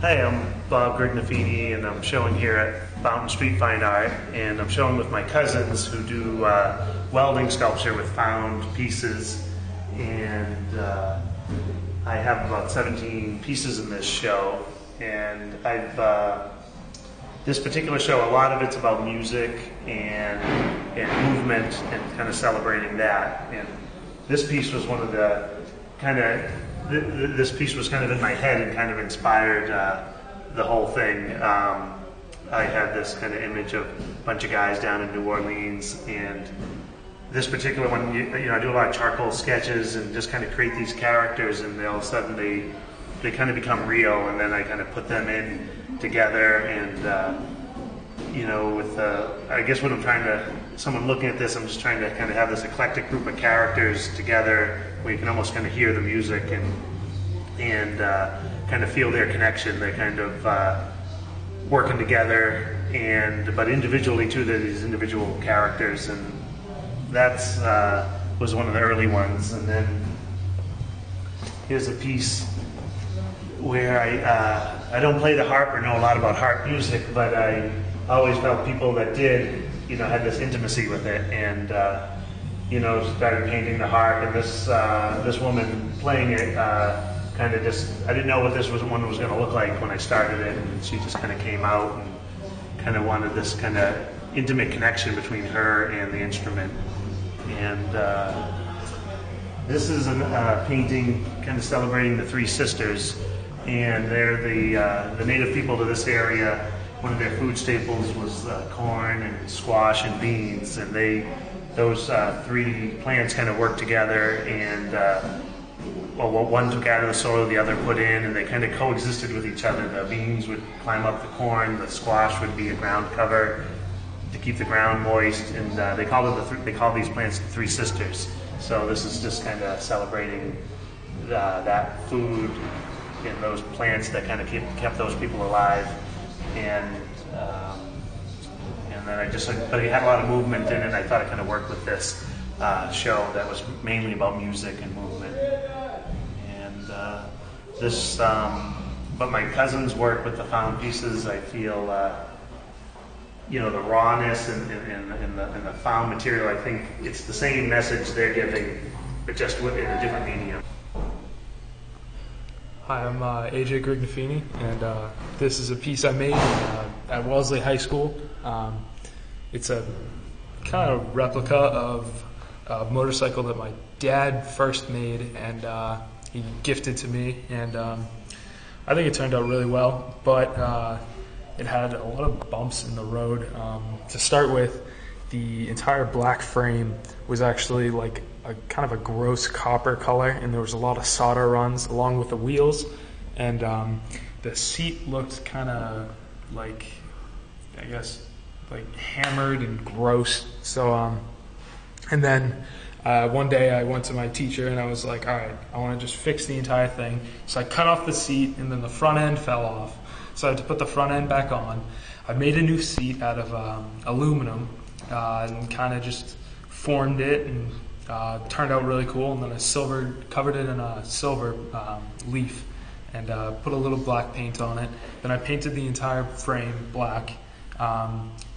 Hi, I'm Bob Grignaffini, and I'm showing here at Fountain Street Fine Art, and I'm showing with my cousins who do welding sculpture with found pieces, and I have about 17 pieces in this show, and this particular show, a lot of it's about music and movement and kind of celebrating that, and this piece was one of the this piece was kind of in my head and kind of inspired the whole thing. I had this kind of image of a bunch of guys down in New Orleans, and this particular one, I do a lot of charcoal sketches and just kind of create these characters, and all of a sudden they kind of become real, and then I kind of put them in together, and I guess what I'm trying to, someone looking at this, I'm just trying to kind of have this eclectic group of characters together where you can almost kind of hear the music and kind of feel their connection. They're kind of working together, but individually too, they're these individual characters, and that's was one of the early ones. And then here's a piece where I don't play the harp or know a lot about harp music, but I always felt people that did, had this intimacy with it, and started painting the harp. And this woman playing it kind of just, I didn't know what this one was going to look like when I started it, and she just kind of came out and kind of wanted this kind of intimate connection between her and the instrument. And this is a painting kind of celebrating the three sisters, and they're the native people to this area. One of their food staples was corn and squash and beans, and those three plants kind of worked together, and one took out of the soil, the other put in, and they kind of coexisted with each other. The beans would climb up the corn, the squash would be a ground cover to keep the ground moist, and they called these plants the three sisters. So this is just kind of celebrating that food and those plants that kind of kept those people alive. And then but it had a lot of movement in it, and I thought it kind of worked with this show that was mainly about music and movement. And but my cousins work with the found pieces. I feel, the rawness and the found material. I think it's the same message they're giving, but just in a different medium. Hi, I'm AJ Grignaffini, and this is a piece I made at Wellesley High School. It's a kind of replica of a motorcycle that my dad first made, and he gifted to me, and I think it turned out really well, but it had a lot of bumps in the road. To start with, the entire black frame was actually like a kind of a gross copper color, and there was a lot of solder runs along with the wheels, and the seat looked kind of like, I guess, like hammered and gross. So and then one day I went to my teacher and I was like, all right, I want to just fix the entire thing. So I cut off the seat, and then the front end fell off, so I had to put the front end back on. I made a new seat out of aluminum and kind of just formed it, and turned out really cool. And then I covered it in a silver leaf, and put a little black paint on it. Then I painted the entire frame black,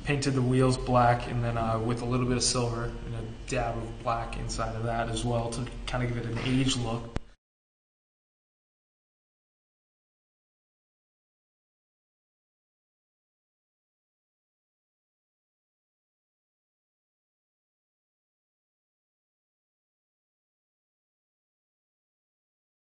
painted the wheels black, and then with a little bit of silver and a dab of black inside of that as well to kind of give it an aged look.